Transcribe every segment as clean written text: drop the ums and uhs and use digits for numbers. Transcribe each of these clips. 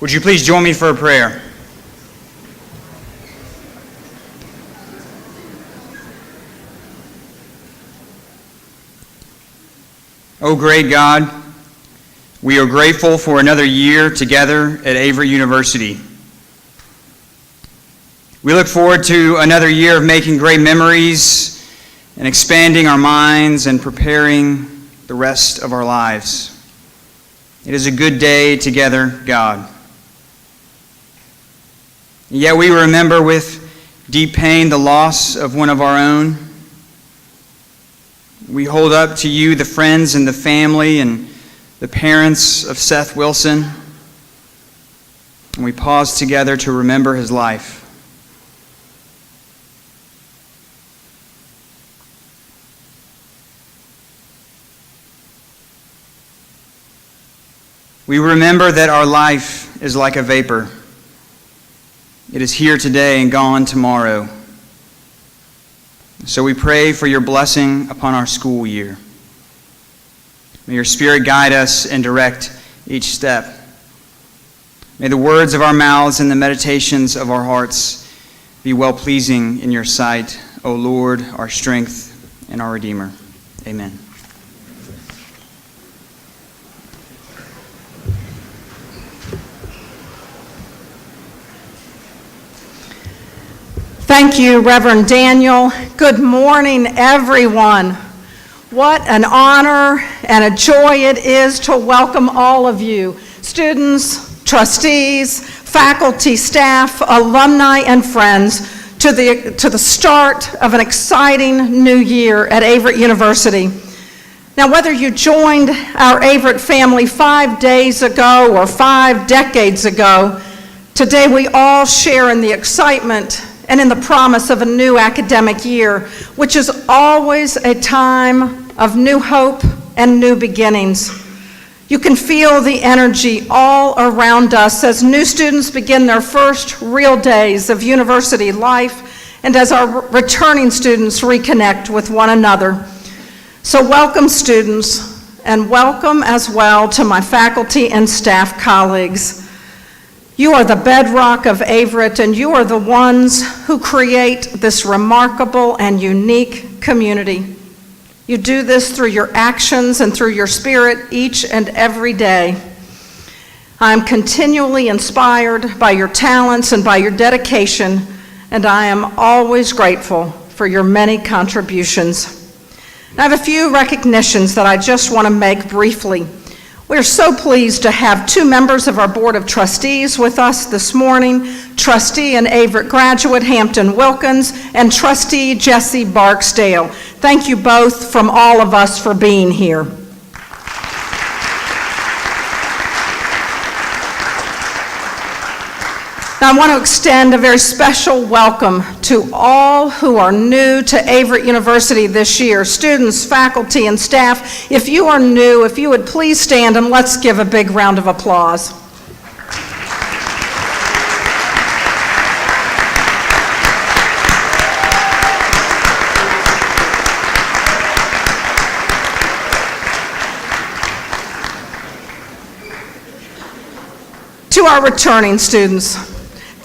Would you please join me for a prayer? Oh, great God, we are grateful for another year together at Averett University. We look forward to another year of making great memories and expanding our minds and preparing the rest of our lives. It is a good day together, God. Yet we remember with deep pain the loss of one of our own. We hold up to you the friends and the family and the parents of Seth Wilson, and we pause together to remember his life. We remember that our life is like a vapor. It is here today and gone tomorrow. So we pray for your blessing upon our school year. May your Spirit guide us and direct each step. May the words of our mouths and the meditations of our hearts be well-pleasing in your sight, O Lord, our strength and our Redeemer. Amen. Thank you, Reverend Daniel. Good morning, everyone. What an honor and a joy it is to welcome all of you, students, trustees, faculty, staff, alumni, and friends, to the start of an exciting new year at Averett University. Now, whether you joined our Averett family 5 days ago or 5 decades ago, today we all share in the excitement and in the promise of a new academic year, which is always a time of new hope and new beginnings. You can feel the energy all around us as new students begin their first real days of university life and as our returning students reconnect with one another. So welcome, students, and welcome as well to my faculty and staff colleagues. You are the bedrock of Averett, and you are the ones who create this remarkable and unique community. You do this through your actions and through your spirit each and every day. I am continually inspired by your talents and by your dedication, and I am always grateful for your many contributions. I have a few recognitions that I just want to make briefly. We're so pleased to have 2 members of our Board of Trustees with us this morning, Trustee and Averett graduate Hampton Wilkins and Trustee Jesse Barksdale. Thank you both from all of us for being here. Now, I want to extend a very special welcome to all who are new to Averett University this year, students, faculty, and staff. If you are new, if you would please stand and let's give a big round of applause. To our returning students,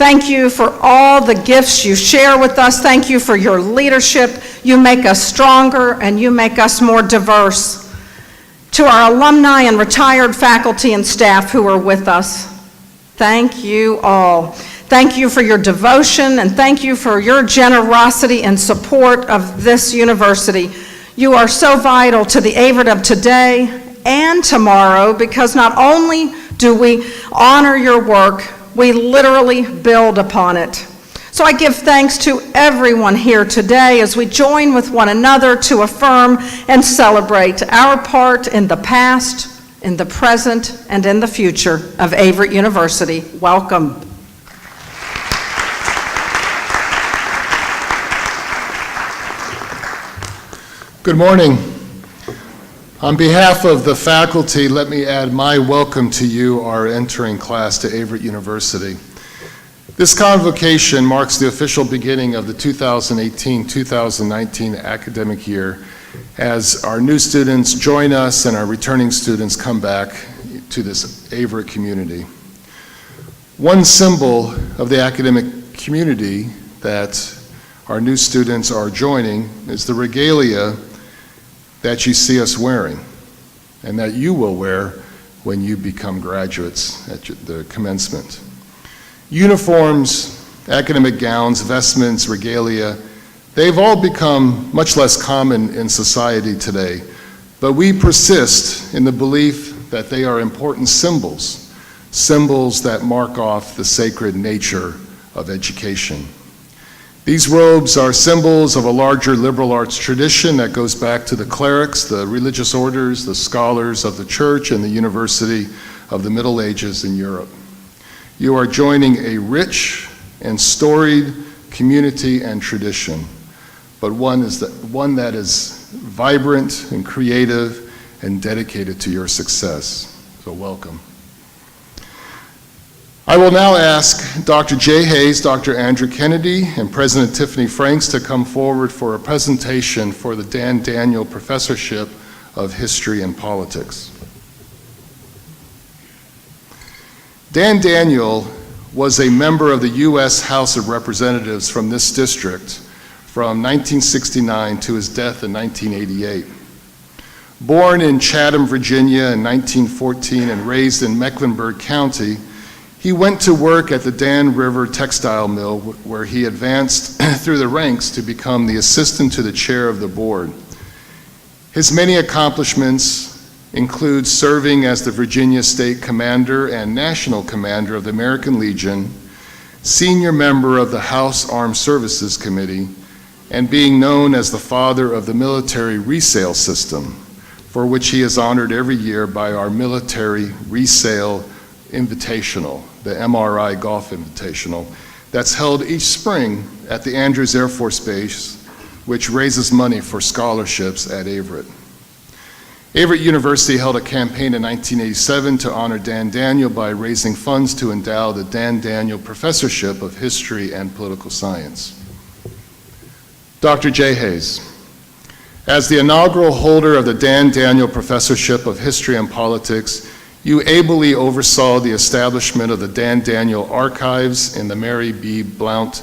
thank you for all the gifts you share with us. Thank you for your leadership. You make us stronger and you make us more diverse. To our alumni and retired faculty and staff who are with us, thank you all. Thank you for your devotion and thank you for your generosity and support of this university. You are so vital to the Averett of today and tomorrow because not only do we honor your work, we literally build upon it. So I give thanks to everyone here today as we join with one another to affirm and celebrate our part in the past, in the present, and in the future of Averett University. Welcome. Good morning. On behalf of the faculty, let me add my welcome to you, our entering class to Averett University. This convocation marks the official beginning of the 2018-2019 academic year as our new students join us and our returning students come back to this Averett community. One symbol of the academic community that our new students are joining is the regalia that you see us wearing and that you will wear when you become graduates at the commencement. Uniforms, academic gowns, vestments, regalia, they've all become much less common in society today, but we persist in the belief that they are important symbols, symbols that mark off the sacred nature of education. These robes are symbols of a larger liberal arts tradition that goes back to the clerics, the religious orders, the scholars of the church and the university of the Middle Ages in Europe. You are joining a rich and storied community and tradition, but one that is vibrant and creative and dedicated to your success. So welcome. I will now ask Dr. Jay Hayes, Dr. Andrew Kennedy, and President Tiffany Franks to come forward for a presentation for the Dan Daniel Professorship of History and Politics. Dan Daniel was a member of the U.S. House of Representatives from this district from 1969 to his death in 1988. Born in Chatham, Virginia in 1914 and raised in Mecklenburg County, he went to work at the Dan River Textile Mill, where he advanced through the ranks to become the assistant to the chair of the board. His many accomplishments include serving as the Virginia State Commander and National Commander of the American Legion, senior member of the House Armed Services Committee, and being known as the father of the military resale system, for which he is honored every year by our Military Resale Invitational, the MRI Golf Invitational, that's held each spring at the Andrews Air Force Base, which raises money for scholarships at Averett. Averett University held a campaign in 1987 to honor Dan Daniel by raising funds to endow the Dan Daniel Professorship of History and Political Science. Dr. Jay Hayes, as the inaugural holder of the Dan Daniel Professorship of History and Politics, you ably oversaw the establishment of the Dan Daniel Archives in the Mary B. Blount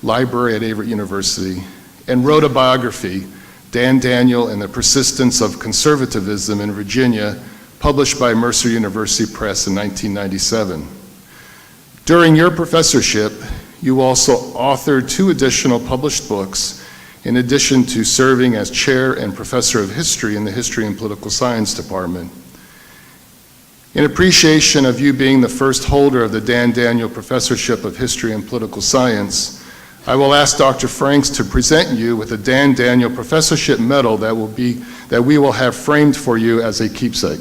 Library at Averett University and wrote a biography, Dan Daniel and the Persistence of Conservatism in Virginia, published by Mercer University Press in 1997. During your professorship, you also authored 2 additional published books, in addition to serving as chair and professor of history in the History and Political Science Department. In appreciation of you being the first holder of the Dan Daniel Professorship of History and Political Science, I will ask Dr. Franks to present you with a Dan Daniel Professorship Medal that we will have framed for you as a keepsake.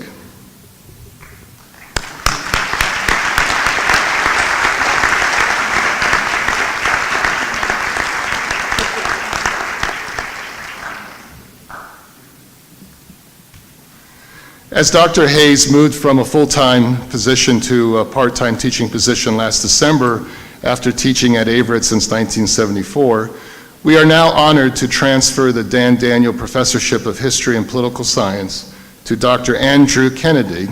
As Dr. Hayes moved from a full-time position to a part-time teaching position last December after teaching at Averett since 1974, we are now honored to transfer the Dan Daniel Professorship of History and Political Science to Dr. Andrew Kennedy,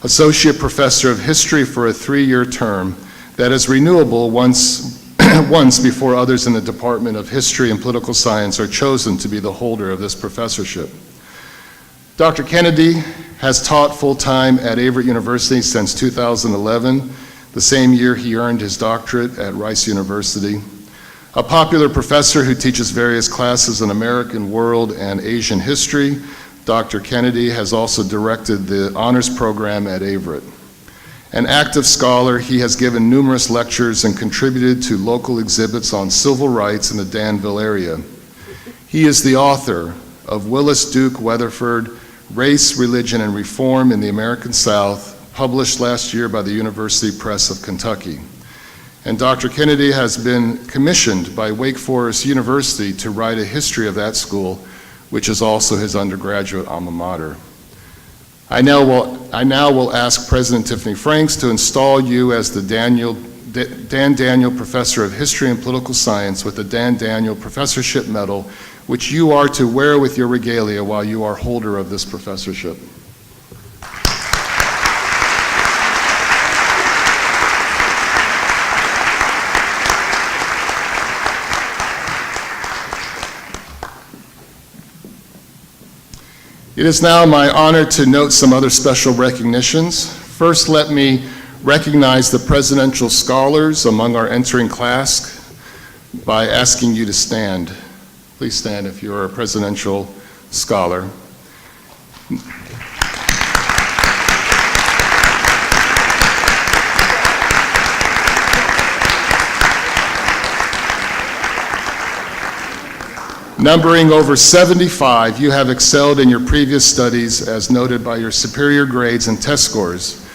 Associate Professor of History for a 3-year term that is renewable once before others in the Department of History and Political Science are chosen to be the holder of this professorship. Dr. Kennedy has taught full-time at Averett University since 2011, the same year he earned his doctorate at Rice University. A popular professor who teaches various classes in American, world, and Asian history, Dr. Kennedy has also directed the honors program at Averett. An active scholar, he has given numerous lectures and contributed to local exhibits on civil rights in the Danville area. He is the author of Willis Duke Weatherford, Race, Religion, and Reform in the American South, published last year by the University Press of Kentucky. And Dr. Kennedy has been commissioned by Wake Forest University to write a history of that school, which is also his undergraduate alma mater. I now will ask President Tiffany Franks to install you as the Dan Daniel Professor of History and Political Science with the Dan Daniel Professorship Medal, which you are to wear with your regalia while you are holder of this professorship. It is now my honor to note some other special recognitions. First, let me recognize the presidential scholars among our entering class by asking you to stand. Please stand if you're a presidential scholar. Numbering over 75, you have excelled in your previous studies as noted by your superior grades and test scores,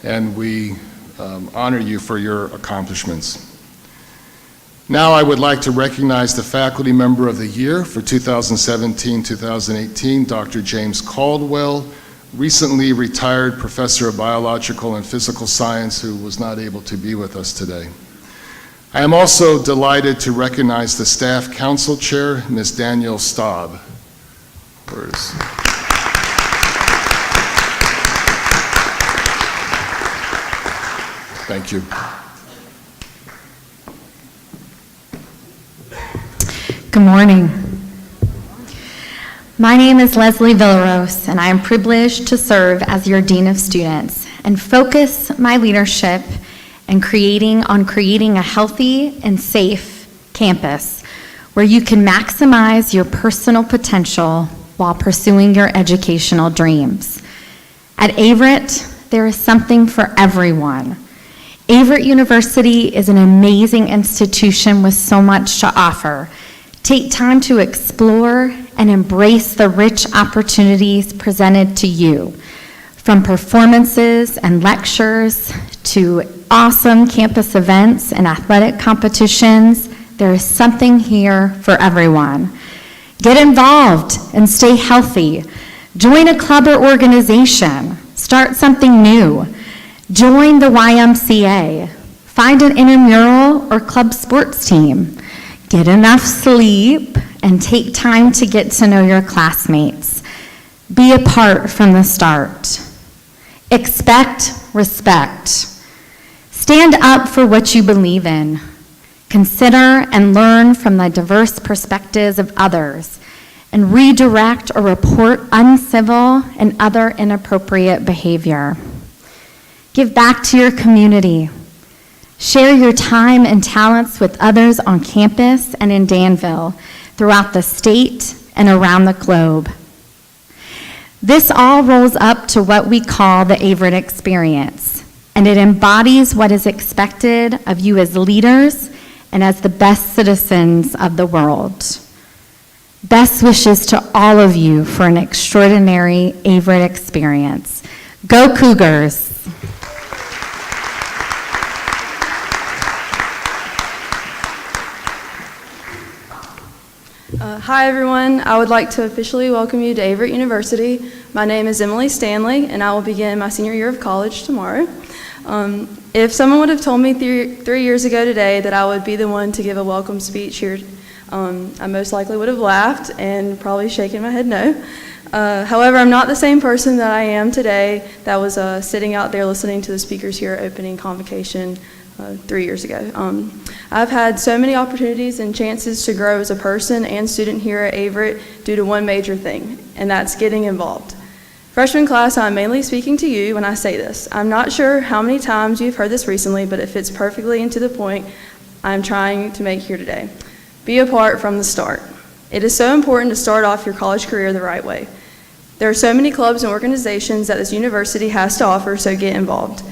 and we honor you for your accomplishments. Now I would like to recognize the Faculty Member of the Year for 2017-2018, Dr. James Caldwell, recently retired Professor of Biological and Physical Science who was not able to be with us today. I am also delighted to recognize the Staff Council Chair, Ms. Danielle Staub. Thank you. Good morning. My name is Leslie Villaros, and I am privileged to serve as your Dean of Students and focus my leadership and creating a healthy and safe campus where you can maximize your personal potential while pursuing your educational dreams. At Averett, there is something for everyone. Averett University is an amazing institution with so much to offer. Take time to explore and embrace the rich opportunities presented to you, from performances and lectures to awesome campus events and athletic competitions. There is something here for everyone. Get involved and stay healthy. Join a club or organization. Start something new. Join the YMCA. Find an intramural or club sports team. Get enough sleep and take time to get to know your classmates. Be a part from the start. Expect respect. Stand up for what you believe in. Consider and learn from the diverse perspectives of others, and redirect or report uncivil and other inappropriate behavior. Give back to your community. Share your time and talents with others on campus and in Danville, throughout the state and around the globe. This all rolls up to what we call the Averett experience, and it embodies what is expected of you as leaders and as the best citizens of the world. Best wishes to all of you for an extraordinary Averett experience. Go Cougars! Hi everyone, I would like to officially welcome you to Averett University. My name is Emily Stanley and I will begin my senior year of college tomorrow. If someone would have told me 3 years ago today that I would be the one to give a welcome speech here, I most likely would have laughed and probably shaken my head no. However, I'm not the same person that I am today that was sitting out there listening to the speakers here opening Convocation 3 years ago. I've had so many opportunities and chances to grow as a person and student here at Averett due to one major thing, and that's getting involved. Freshman class, I'm mainly speaking to you when I say this. I'm not sure how many times you've heard this recently, but it fits perfectly into the point I'm trying to make here today. Be a part from the start. It is so important to start off your college career the right way. There are so many clubs and organizations that this university has to offer, so get involved.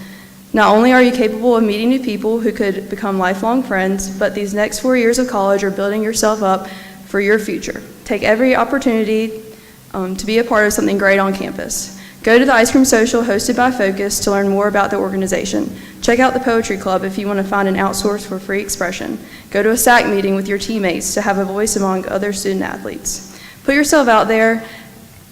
Not only are you capable of meeting new people who could become lifelong friends, but these next 4 years of college are building yourself up for your future. Take every opportunity to be a part of something great on campus. Go to the Ice Cream Social hosted by Focus to learn more about the organization. Check out the Poetry Club if you want to find an outsource for free expression. Go to a SAC meeting with your teammates to have a voice among other student athletes. Put yourself out there,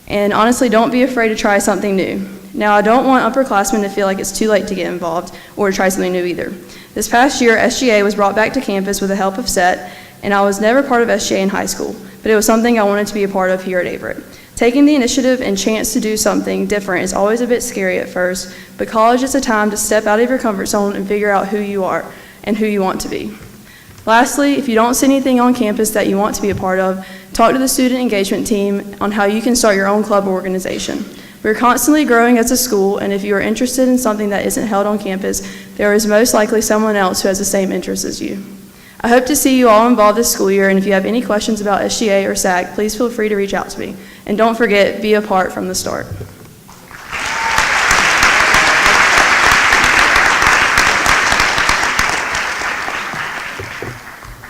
and honestly, don't be afraid to try something new. Now, I don't want upperclassmen to feel like it's too late to get involved or to try something new either. This past year, SGA was brought back to campus with the help of SET, and I was never part of SGA in high school, but it was something I wanted to be a part of here at Averett. Taking the initiative and chance to do something different is always a bit scary at first, but college is a time to step out of your comfort zone and figure out who you are and who you want to be. Lastly, if you don't see anything on campus that you want to be a part of, Talk to the student engagement team on how you can start your own club or organization. We're constantly growing as a school, and if you are interested in something that isn't held on campus, there is most likely someone else who has the same interests as you. I hope to see you all involved this school year, and if you have any questions about SGA or SAC, please feel free to reach out to me. And don't forget, be a part from the start.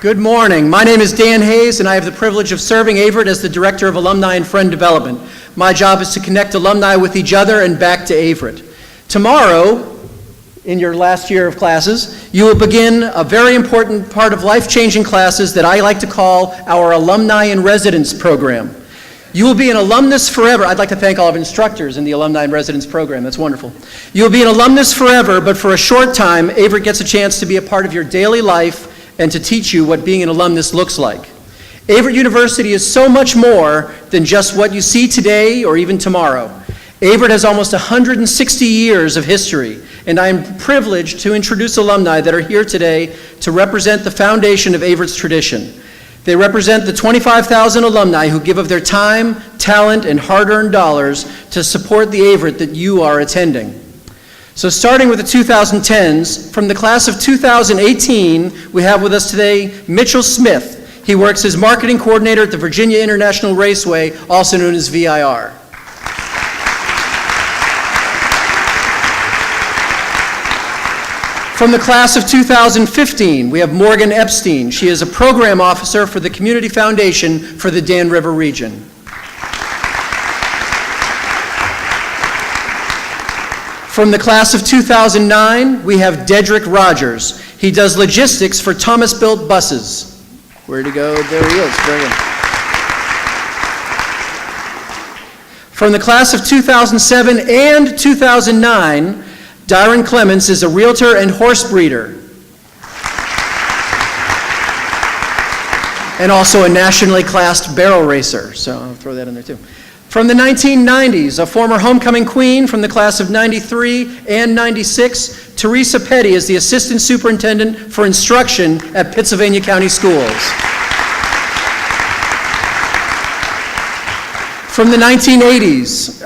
Good morning. My name is Dan Hayes, and I have the privilege of serving Averett as the Director of Alumni and Friend Development. My job is to connect alumni with each other and back to Averett. Tomorrow, in your last year of classes, you will begin a very important part of life-changing classes that I like to call our Alumni in Residence program. You will be an alumnus forever. I'd like to thank all of instructors in the Alumni in Residence program. That's wonderful. You will be an alumnus forever, but for a short time, Averett gets a chance to be a part of your daily life and to teach you what being an alumnus looks like. Averett University is so much more than just what you see today or even tomorrow. Averett has almost 160 years of history, and I am privileged to introduce alumni that are here today to represent the foundation of Averett's tradition. They represent the 25,000 alumni who give of their time, talent, and hard-earned dollars to support the Averett that you are attending. So starting with the 2010s, from the class of 2018, we have with us today Mitchell Smith. He works as marketing coordinator at the Virginia International Raceway, also known as VIR. From the class of 2015, we have Morgan Epstein. She is a program officer for the Community Foundation for the Dan River region. From the class of 2009, we have Dedrick Rogers. He does logistics for Thomas Built Buses. Where'd he go? There he is. Very good. From the class of 2007 and 2009, Dyron Clements is a realtor and horse breeder, and also a nationally classed barrel racer, so I'll throw that in there too. From the 1990s, a former homecoming queen from the class of 93 and 96, Teresa Petty is the assistant superintendent for instruction at Pittsylvania County Schools. From the 1980s,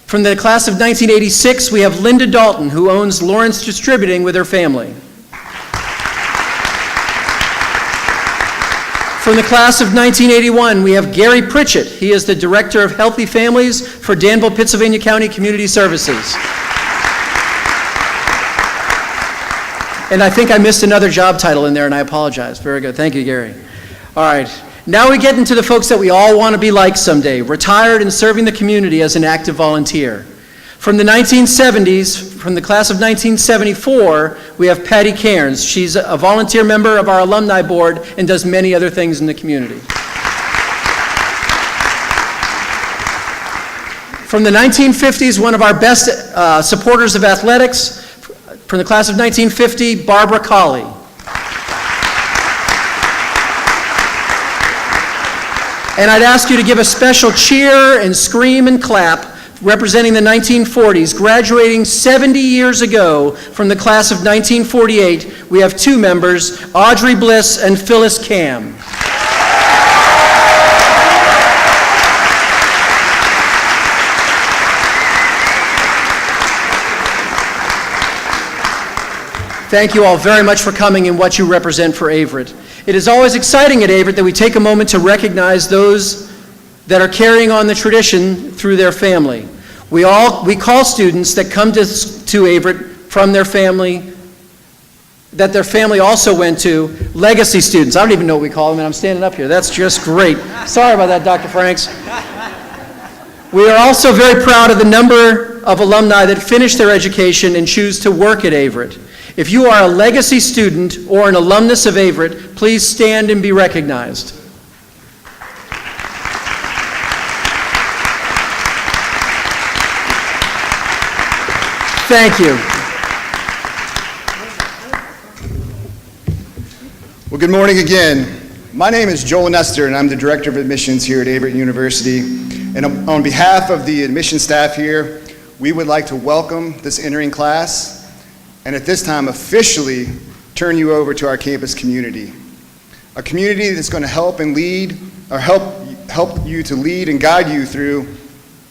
from the class of 1986, we have Linda Dalton, who owns Lawrence Distributing with her family. From the class of 1981, we have Gary Pritchett. He is the Director of Healthy Families for Danville, Pittsylvania County Community Services. And I think I missed another job title in there, and I apologize. Very good. Thank you, Gary. All right. Now we get into the folks that we all want to be like someday, retired and serving the community as an active volunteer. From the 1970s, from the class of 1974, we have Patty Cairns. She's a volunteer member of our alumni board and does many other things in the community. From the 1950s, one of our best supporters of athletics, from the class of 1950, Barbara Colley. And I'd ask you to give a special cheer and scream and clap representing the 1940s, graduating 70 years ago from the class of 1948. We have two members, Audrey Bliss and Phyllis Cam. Thank you all very much for coming and what you represent for Averett. It is always exciting at Averett that we take a moment to recognize those that are carrying on the tradition through their family. We call students that come to Averett from their family, that their family also went to, legacy students. I don't even know what we call them, and I'm standing up here. That's just great. Sorry about that, Dr. Franks. We are also very proud of the number of alumni that finish their education and choose to work at Averett. If you are a legacy student or an alumnus of Averett, please stand and be recognized. Thank you. Well, good morning again. My name is Joel Nestor, and I'm the Director of Admissions here at Averett University. And on behalf of the admissions staff here, we would like to welcome this entering class, and at this time officially turn you over to our campus community. A community that's going to help and lead, or help help you to lead and guide you through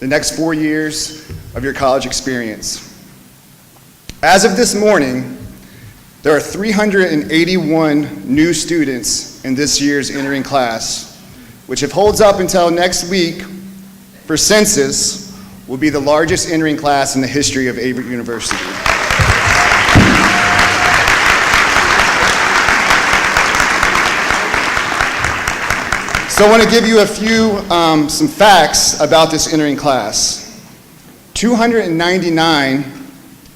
the next 4 years of your college experience. As of this morning, there are 381 new students in this year's entering class, which, if holds up until next week for census, will be the largest entering class in the history of Averett University. So I want to give you a few, some facts about this entering class. 299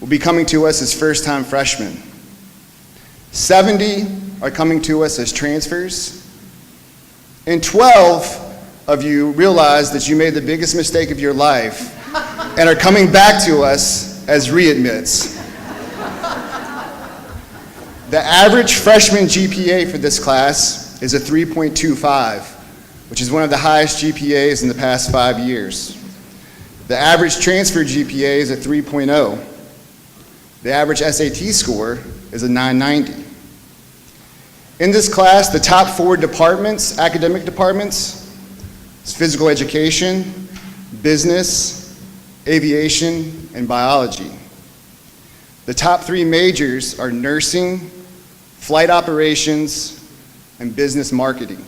will be coming to us as first-time freshmen. 70 are coming to us as transfers. And 12 of you realize that you made the biggest mistake of your life and are coming back to us as readmits. The average freshman GPA for this class is a 3.25, which is one of the highest GPAs in the past 5 years. The average transfer GPA is a 3.0. The average SAT score is a 990. In this class, the top 4 departments, academic departments, is physical education, business, aviation, and biology. The top 3 majors are nursing, flight operations, and business marketing.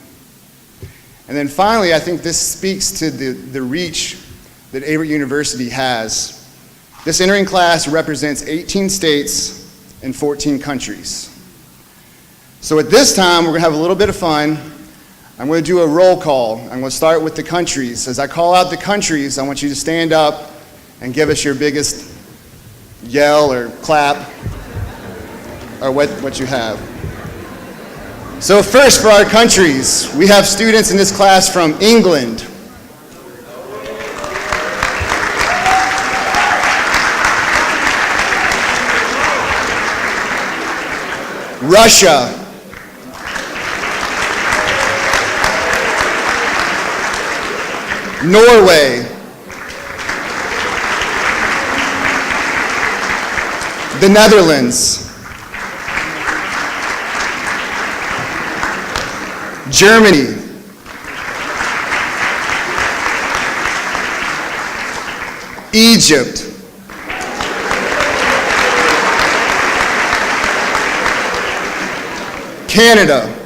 And then finally, I think this speaks to the reach that Averett University has. This entering class represents 18 states and 14 countries. So at this time, we're going to have a little bit of fun. I'm going to do a roll call. I'm going to start with the countries. As I call out the countries, I want you to stand up and give us your biggest yell or clap or what you have. So first, for our countries, we have students in this class from England, Russia, Norway, the Netherlands, Germany, Egypt, Canada,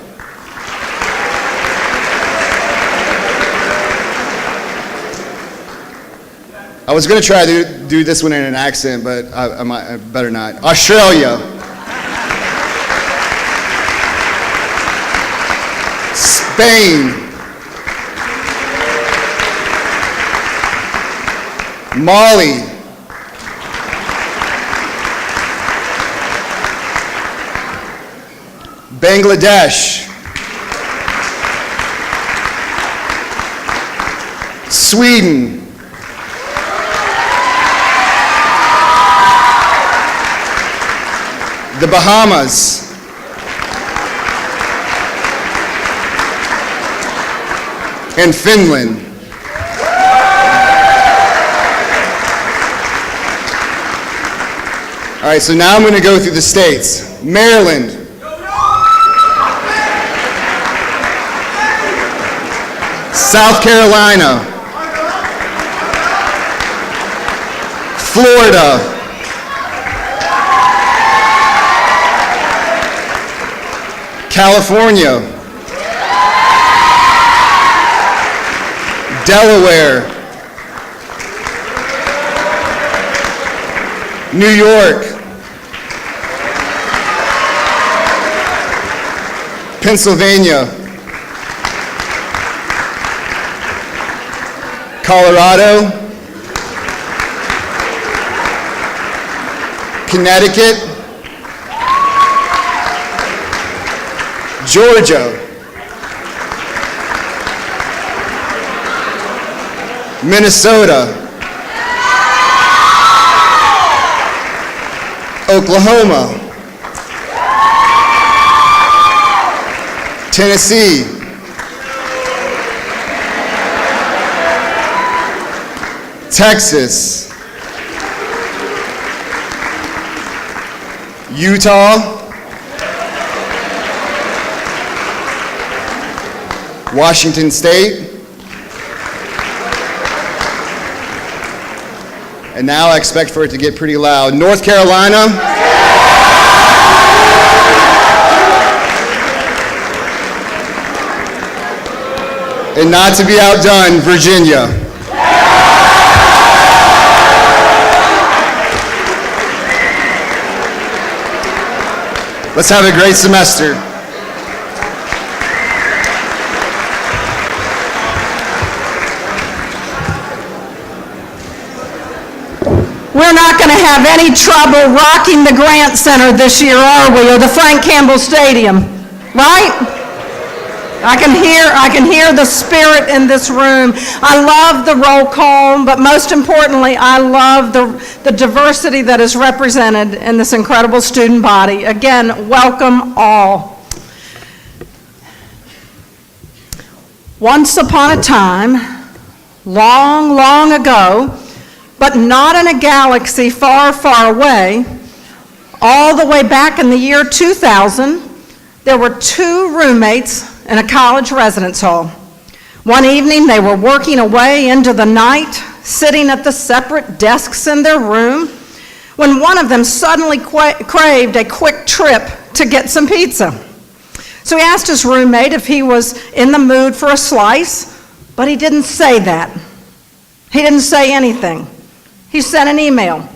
I was going to try to do this one in an accent, but I better not. Australia, Spain, Mali, Bangladesh, Sweden, the Bahamas, and Finland. All right, so now I'm going to go through the states. Maryland, South Carolina, Florida, California, Delaware, New York, Pennsylvania, Colorado, Connecticut, Georgia, Minnesota, Oklahoma, Tennessee, Texas, Utah, Washington State, And now I expect for it to get pretty loud. North Carolina. And not to be outdone, Virginia. Let's have a great semester. We're not going to have any trouble rocking the Grant Center this year, are we, or the Frank Campbell Stadium, right? I can hear the spirit in this room. I love the roll call, but most importantly, I love the diversity that is represented in this incredible student body. Again, welcome all. Once upon a time, long, long ago, but not in a galaxy far, far away, all the way back in the year 2000, there were two roommates in a college residence hall. One evening, they were working away into the night, sitting at the separate desks in their room, when one of them suddenly craved a quick trip to get some pizza. So he asked his roommate if he was in the mood for a slice, but he didn't say that. He didn't say anything. He sent an email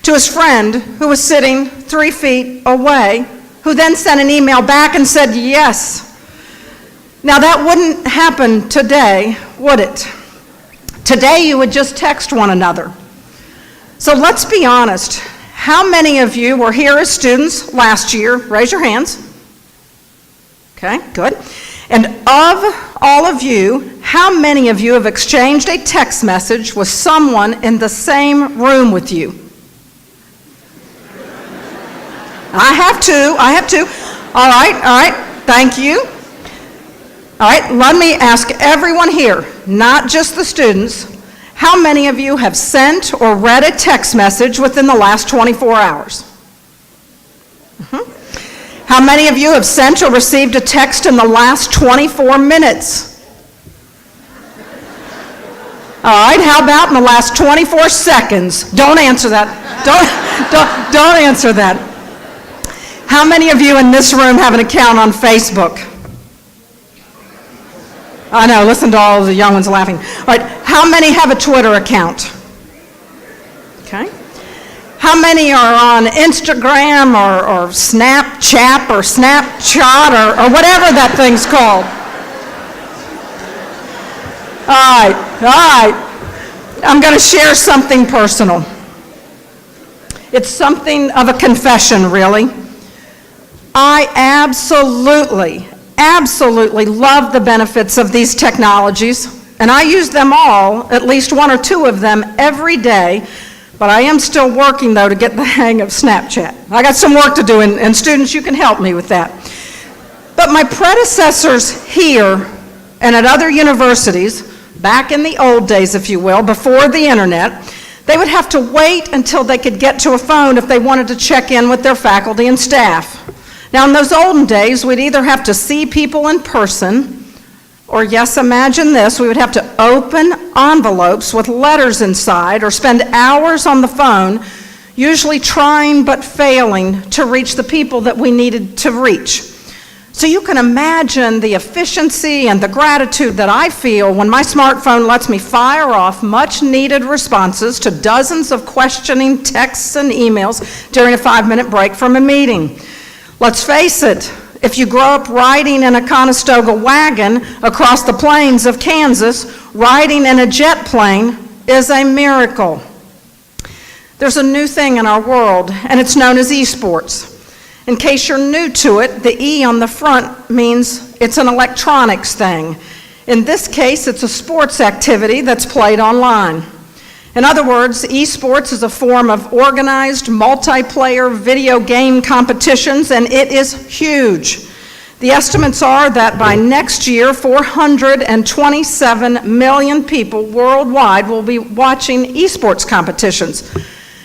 to his friend who was sitting 3 feet away, who then sent an email back and said yes. Now that wouldn't happen today, would it? Today you would just text one another. So let's be honest. How many of you were here as students last year? Raise your hands. Okay, good. And of all of you, how many of you have exchanged a text message with someone in the same room with you? I have two. All right, thank you. All right, let me ask everyone here, not just the students, how many of you have sent or read a text message within the last 24 hours? How many of you have sent or received a text in the last 24 minutes? All right, how about in the last 24 seconds? Don't answer that. Don't answer that. How many of you in this room have an account on Facebook? I know, listen to all the young ones laughing. All right, how many have a Twitter account? Okay. How many are on Instagram or Snapchat or Snapshot or whatever that thing's called? All right. I'm going to share something personal. It's something of a confession, really. I absolutely love the benefits of these technologies, and I use them all, at least one or two of them, every day, but I am still working, though, to get the hang of Snapchat. I got some work to do, and students, you can help me with that. But my predecessors here and at other universities, back in the old days, if you will, before the internet, they would have to wait until they could get to a phone if they wanted to check in with their faculty and staff. Now, in those olden days, we'd either have to see people in person, or yes, imagine this, we would have to open envelopes with letters inside or spend hours on the phone, usually trying but failing to reach the people that we needed to reach. So you can imagine the efficiency and the gratitude that I feel when my smartphone lets me fire off much needed responses to dozens of questioning texts and emails during a 5-minute break from a meeting. Let's face it, if you grow up riding in a Conestoga wagon across the plains of Kansas, riding in a jet plane is a miracle. There's a new thing in our world, and it's known as esports. In case you're new to it, the E on the front means it's an electronics thing. In this case, it's a sports activity that's played online. In other words, esports is a form of organized multiplayer video game competitions, and it is huge. The estimates are that by next year, 427 million people worldwide will be watching esports competitions.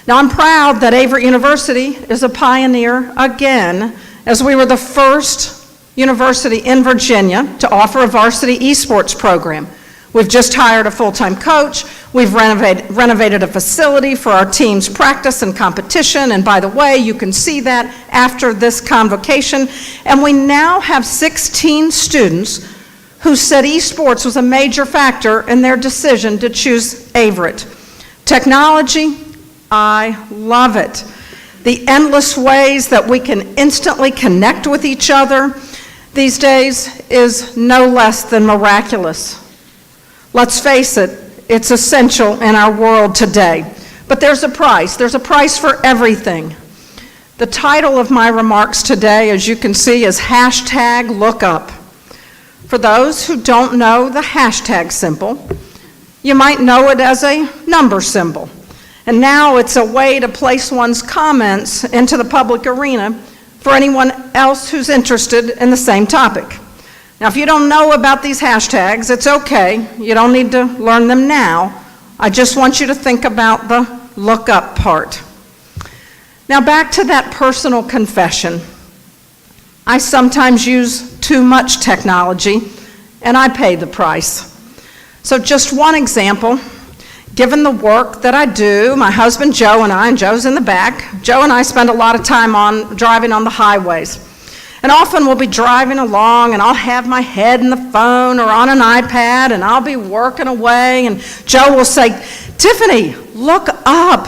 Now, I'm proud that Averett University is a pioneer again, as we were the first university in Virginia to offer a varsity esports program. We've just hired a full-time coach. We've renovated a facility for our team's practice and competition, and by the way, you can see that after this convocation. And we now have 16 students who said esports was a major factor in their decision to choose Averett. Technology, I love it. The endless ways that we can instantly connect with each other these days is no less than miraculous. Let's face it, it's essential in our world today. But there's a price. There's a price for everything. The title of my remarks today, as you can see, is #LookUp. For those who don't know the hashtag symbol, you might know it as a number symbol. And now it's a way to place one's comments into the public arena for anyone else who's interested in the same topic. Now, if you don't know about these hashtags, it's okay. You don't need to learn them now. I just want you to think about the look up part. Now, back to that personal confession. I sometimes use too much technology, and I pay the price. So just one example. Given the work that I do, my husband Joe and Joe's in the back, Joe and I spend a lot of time driving on the highways. And often we'll be driving along and I'll have my head in the phone or on an iPad and I'll be working away and Joe will say, "Tiffany, look up.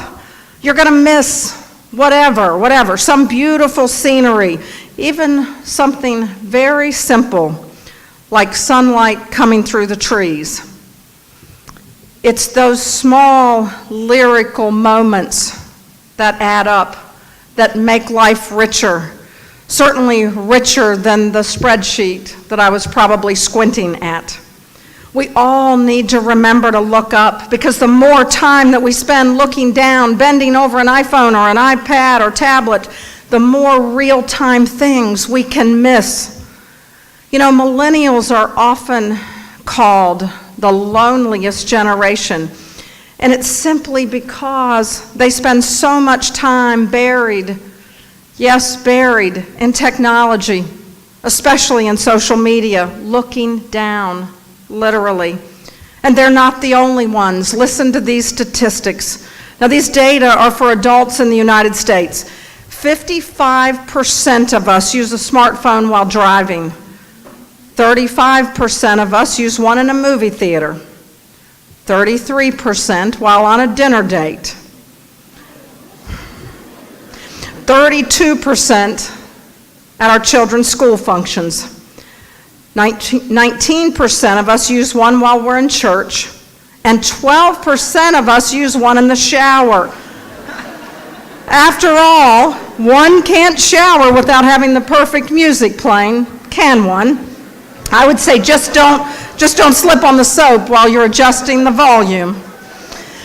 You're going to miss whatever, some beautiful scenery, even something very simple like sunlight coming through the trees." It's those small lyrical moments that add up, that make life richer. Certainly richer than the spreadsheet that I was probably squinting at. We all need to remember to look up, because the more time that we spend looking down, bending over an iPhone or an iPad or tablet, the more real-time things we can miss. You know, millennials are often called the loneliest generation, and it's simply because they spend so much time buried in technology, especially in social media, looking down, literally. And they're not the only ones. Listen to these statistics. Now, these data are for adults in the United States. 55% of us use a smartphone while driving. 35% of us use one in a movie theater. 33% while on a dinner date. 32% at our children's school functions. 19% of us use one while we're in church, and 12% of us use one in the shower. After all, one can't shower without having the perfect music playing, can one? I would say just don't slip on the soap while you're adjusting the volume.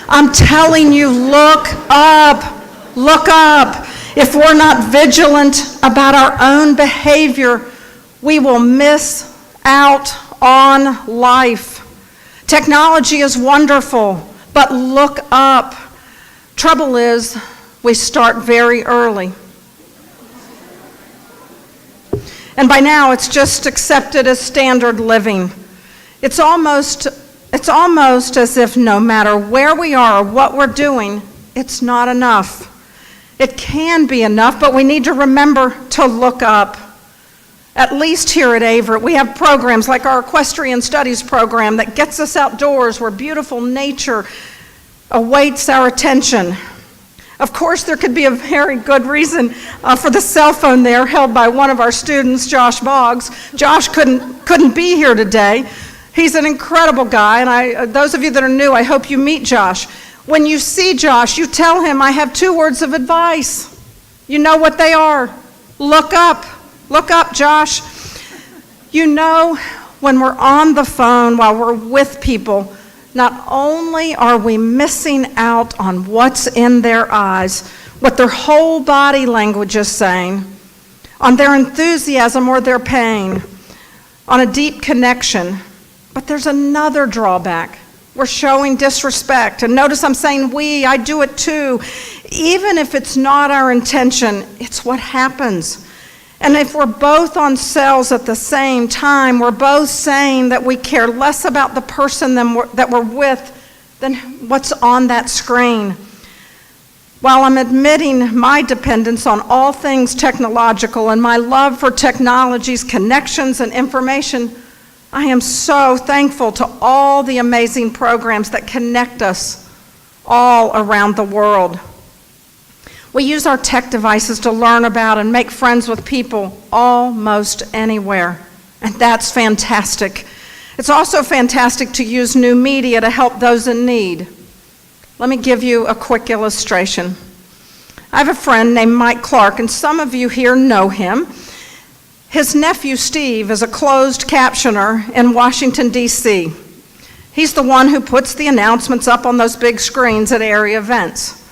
I'm telling you, look up, look up. If we're not vigilant about our own behavior, we will miss out on life. Technology is wonderful, but look up. Trouble is, we start very early. And by now, it's just accepted as standard living. It's almost as if no matter where we are or what we're doing, it's not enough. It can be enough, but we need to remember to look up. At least here at Averett, we have programs like our Equestrian Studies program that gets us outdoors where beautiful nature awaits our attention. Of course, there could be a very good reason for the cell phone there held by one of our students, Josh Boggs. Josh couldn't be here today. He's an incredible guy, and those of you that are new, I hope you meet Josh. When you see Josh, you tell him, I have 2 words of advice. You know what they are. Look up. Look up, Josh. You know, when we're on the phone while we're with people, not only are we missing out on what's in their eyes, what their whole body language is saying, on their enthusiasm or their pain, on a deep connection, but there's another drawback. We're showing disrespect. And notice I'm saying we, I do it too. Even if it's not our intention, it's what happens. And if we're both on cells at the same time, we're both saying that we care less about the person that we're with than what's on that screen. While I'm admitting my dependence on all things technological and my love for technology's connections and information, I am so thankful to all the amazing programs that connect us all around the world. We use our tech devices to learn about and make friends with people almost anywhere, and that's fantastic. It's also fantastic to use new media to help those in need. Let me give you a quick illustration. I have a friend named Mike Clark, and some of you here know him. His nephew, Steve, is a closed captioner in Washington, D.C. He's the one who puts the announcements up on those big screens at area events.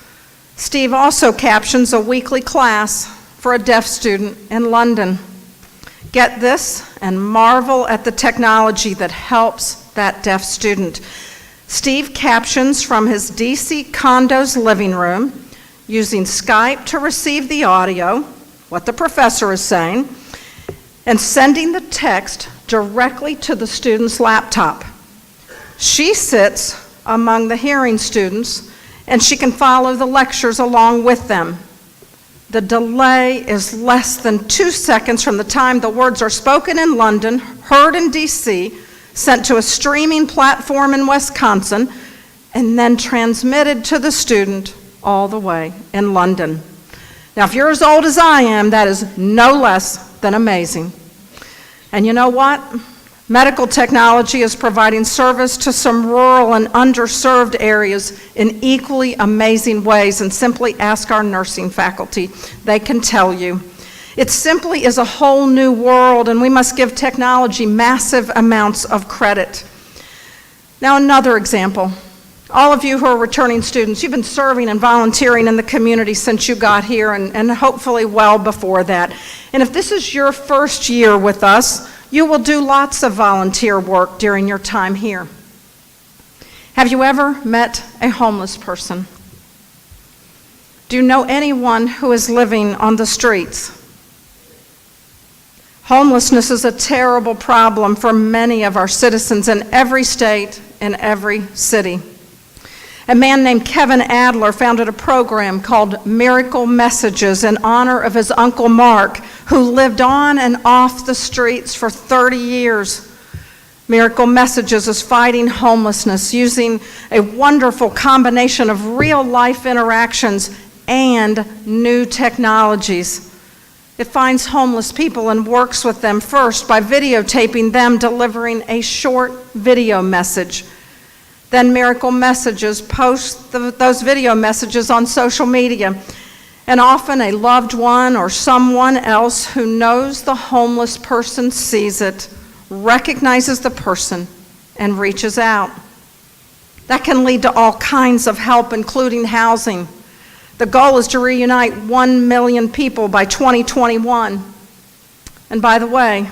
Steve also captions a weekly class for a deaf student in London. Get this and marvel at the technology that helps that deaf student. Steve captions from his DC condo's living room using Skype to receive the audio, what the professor is saying, and sending the text directly to the student's laptop. She sits among the hearing students, and she can follow the lectures along with them. The delay is less than 2 seconds from the time the words are spoken in London, heard in DC, sent to a streaming platform in Wisconsin, and then transmitted to the student all the way in London. Now, if you're as old as I am, that is no less than amazing. And you know what? Medical technology is providing service to some rural and underserved areas in equally amazing ways, and simply ask our nursing faculty. They can tell you. It simply is a whole new world, and we must give technology massive amounts of credit. Now, another example. All of you who are returning students, you've been serving and volunteering in the community since you got here, and hopefully well before that. And if this is your first year with us, you will do lots of volunteer work during your time here. Have you ever met a homeless person? Do you know anyone who is living on the streets? Homelessness is a terrible problem for many of our citizens in every state, in every city. A man named Kevin Adler founded a program called Miracle Messages in honor of his Uncle Mark, who lived on and off the streets for 30 years. Miracle Messages is fighting homelessness using a wonderful combination of real-life interactions and new technologies. It finds homeless people and works with them first by videotaping them delivering a short video message. Then Miracle Messages posts those video messages on social media, and often a loved one or someone else who knows the homeless person sees it, recognizes the person, and reaches out. That can lead to all kinds of help, including housing. The goal is to reunite 1 million people by 2021. And by the way,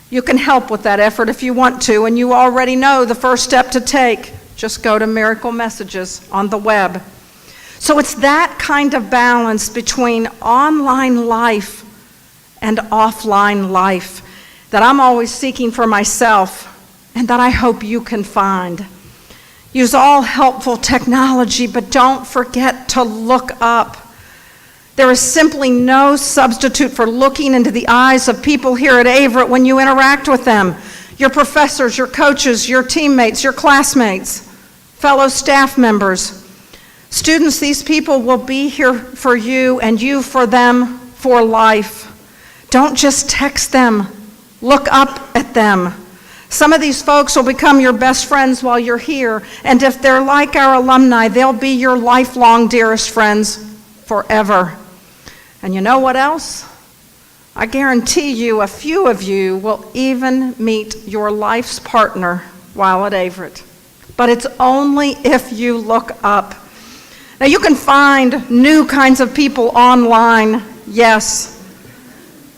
you can help with that effort if you want to, and you already know the first step to take. Just go to Miracle Messages on the web. So it's that kind of balance between online life and offline life that I'm always seeking for myself, and that I hope you can find. Use all helpful technology, but don't forget to look up. There is simply no substitute for looking into the eyes of people here at Averett when you interact with them. Your professors, your coaches, your teammates, your classmates, fellow staff members. Students, these people will be here for you and you for them for life. Don't just text them. Look up at them. Some of these folks will become your best friends while you're here, and if they're like our alumni, they'll be your lifelong dearest friends forever. And you know what else? I guarantee you a few of you will even meet your life's partner while at Averett. But it's only if you look up. Now, you can find new kinds of people online, yes,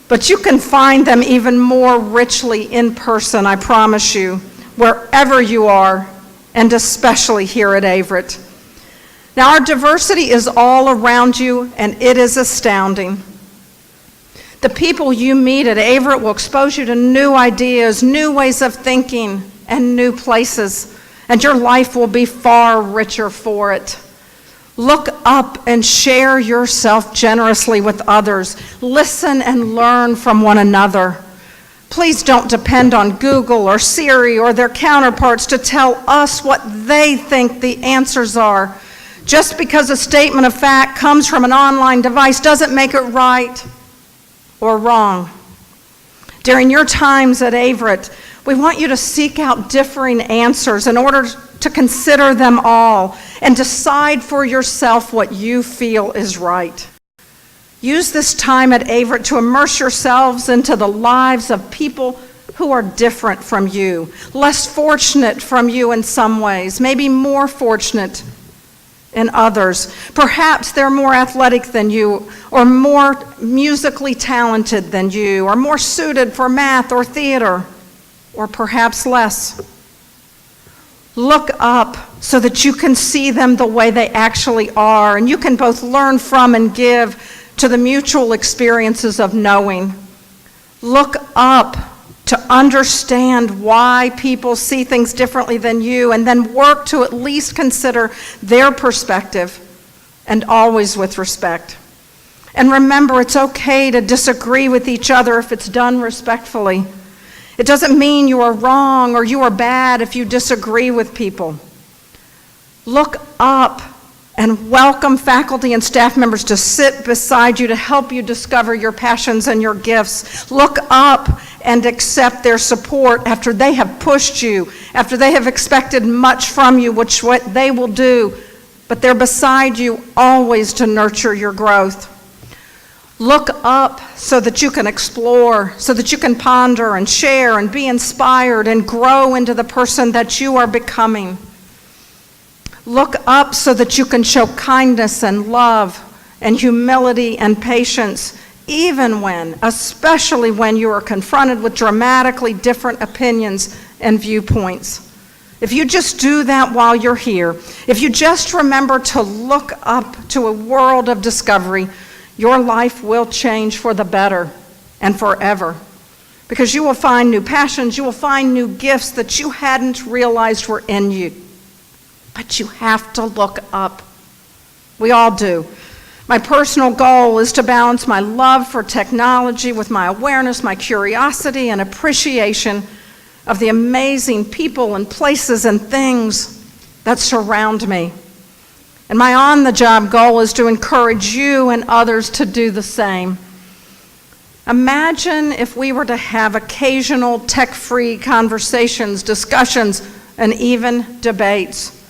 but you can find them even more richly in person, I promise you, wherever you are, and especially here at Averett. Now, our diversity is all around you, and it is astounding. The people you meet at Averett will expose you to new ideas, new ways of thinking, and new places. and your life will be far richer for it. Look up and share yourself generously with others. Listen and learn from one another. Please don't depend on Google or Siri or their counterparts to tell us what they think the answers are. Just because a statement of fact comes from an online device doesn't make it right or wrong. During your times at Averett, we want you to seek out differing answers in order to consider them all and decide for yourself what you feel is right. Use this time at Averett to immerse yourselves into the lives of people who are different from you, less fortunate from you in some ways, maybe more fortunate in others. Perhaps they're more athletic than you, or more musically talented than you, or more suited for math or theater, or perhaps less. Look up so that you can see them the way they actually are, and you can both learn from and give to the mutual experiences of knowing. Look up to understand why people see things differently than you, and then work to at least consider their perspective, and always with respect. And remember, it's okay to disagree with each other if it's done respectfully. It doesn't mean you are wrong or you are bad if you disagree with people. Look up and welcome faculty and staff members to sit beside you to help you discover your passions and your gifts. Look up and accept their support after they have pushed you, after they have expected much from you, which what they will do, but they're beside you always to nurture your growth. Look up so that you can explore, so that you can ponder and share and be inspired and grow into the person that you are becoming. Look up so that you can show kindness and love and humility and patience, even when, especially when you are confronted with dramatically different opinions and viewpoints. If you just do that while you're here, if you just remember to look up to a world of discovery, your life will change for the better and forever. Because you will find new passions, you will find new gifts that you hadn't realized were in you. But you have to look up. We all do. My personal goal is to balance my love for technology with my awareness, my curiosity, and appreciation of the amazing people and places and things that surround me. And my on-the-job goal is to encourage you and others to do the same. Imagine if we were to have occasional tech-free conversations, discussions, and even debates.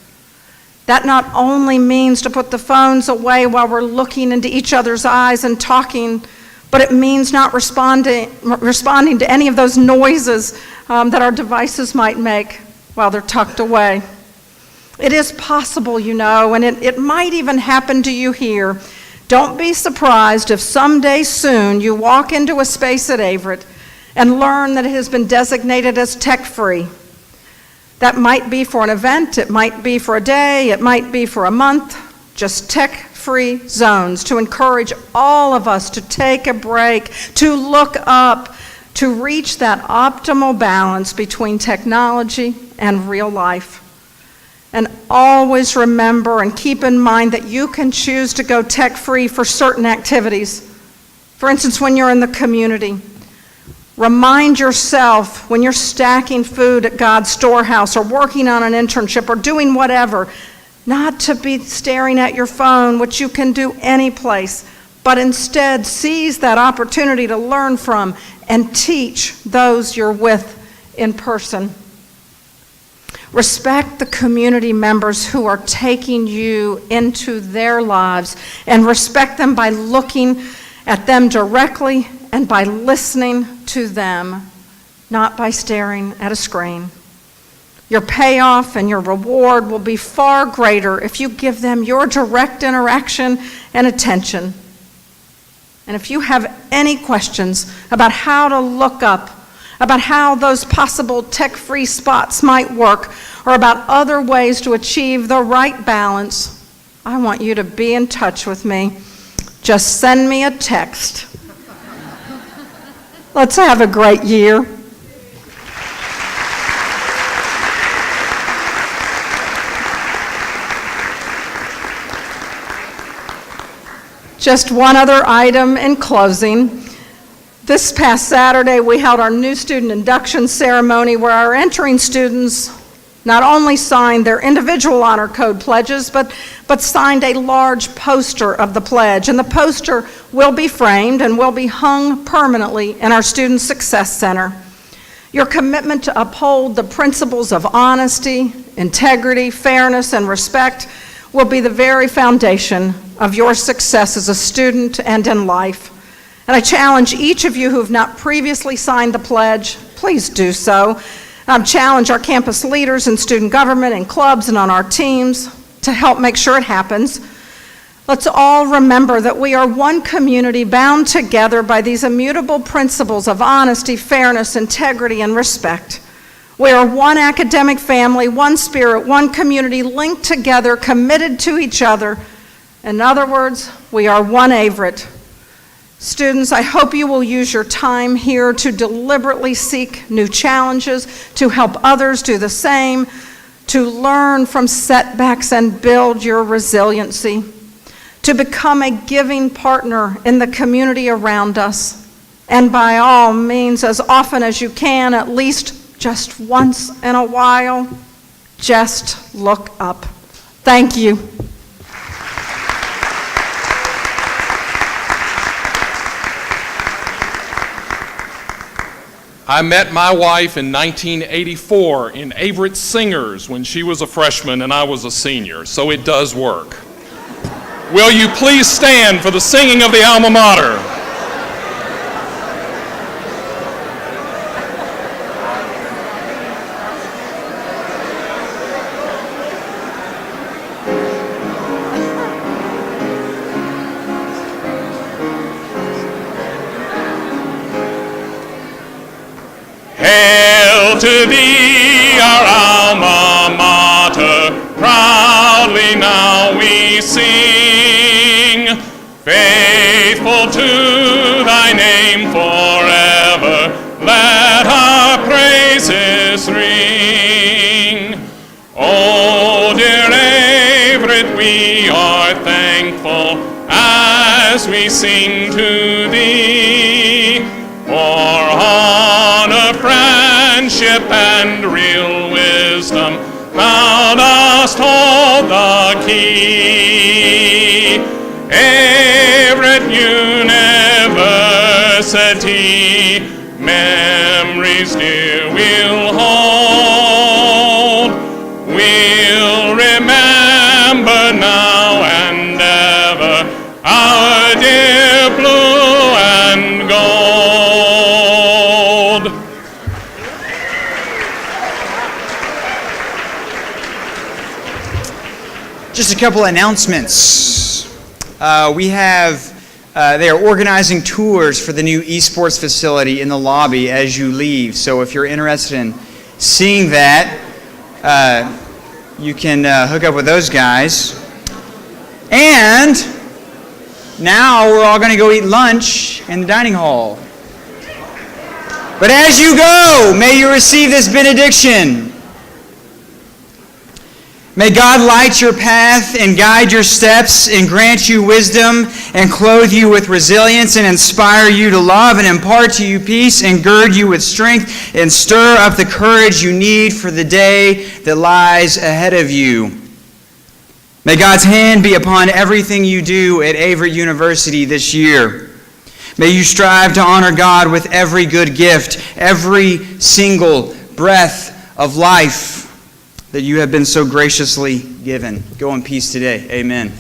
That not only means to put the phones away while we're looking into each other's eyes and talking, but it means not responding to any of those noises that our devices might make while they're tucked away. It is possible, you know, and it might even happen to you here. Don't be surprised if someday soon you walk into a space at Averett and learn that it has been designated as tech-free. That might be for an event, it might be for a day, it might be for a month, just tech-free zones to encourage all of us to take a break, to look up, to reach that optimal balance between technology and real life. And always remember and keep in mind that you can choose to go tech-free for certain activities. For instance, when you're in the community. Remind yourself when you're stacking food at God's storehouse or working on an internship or doing whatever, not to be staring at your phone, which you can do any place, but instead seize that opportunity to learn from and teach those you're with in person. Respect the community members who are taking you into their lives, and respect them by looking at them directly and by listening to them, not by staring at a screen. Your payoff and your reward will be far greater if you give them your direct interaction and attention. And if you have any questions about how to look up, about how those possible tech-free spots might work, or about other ways to achieve the right balance, I want you to be in touch with me. Just send me a text. Let's have a great year. Just one other item in closing. This past Saturday, we held our new student induction ceremony where our entering students not only signed their individual honor code pledges, but signed a large poster of the pledge. And the poster will be framed and will be hung permanently in our Student Success Center. Your commitment to uphold the principles of honesty, integrity, fairness, and respect will be the very foundation of your success as a student and in life. And I challenge each of you who have not previously signed the pledge, please do so. Challenge our campus leaders in student government and clubs and on our teams to help make sure it happens. Let's all remember that we are one community bound together by these immutable principles of honesty, fairness, integrity, and respect. We are one academic family, one spirit, one community, linked together, committed to each other. In other words, we are one Averett. Students, I hope you will use your time here to deliberately seek new challenges, to help others do the same, to learn from setbacks and build your resiliency, to become a giving partner in the community around us, and by all means, as often as you can, at least just once in a while, just look up. Thank you. I met my wife in 1984 in Averett Singers when she was a freshman and I was a senior, so it does work. Will you please stand for the singing of the alma mater? Hail to thee, our alma mater, proudly now we sing. Faithful to thy name forever, let our praises ring. Oh, dear Averett, we are thankful as we sing to thee. For honor, friendship, and real wisdom, thou dost hold the key. Averett University, memories dear we'll hold. We'll remember now and ever our dear blue and gold. Just a couple announcements. They are organizing tours for the new esports facility in the lobby as you leave. So if you're interested in seeing that, you can hook up with those guys. And now we're all going to go eat lunch in the dining hall. But as you go, may you receive this benediction. May God light your path and guide your steps and grant you wisdom and clothe you with resilience and inspire you to love and impart to you peace and gird you with strength and stir up the courage you need for the day that lies ahead of you. May God's hand be upon everything you do at Averett University this year. May you strive to honor God with every good gift, every single breath of life that you have been so graciously given. Go in peace today. Amen.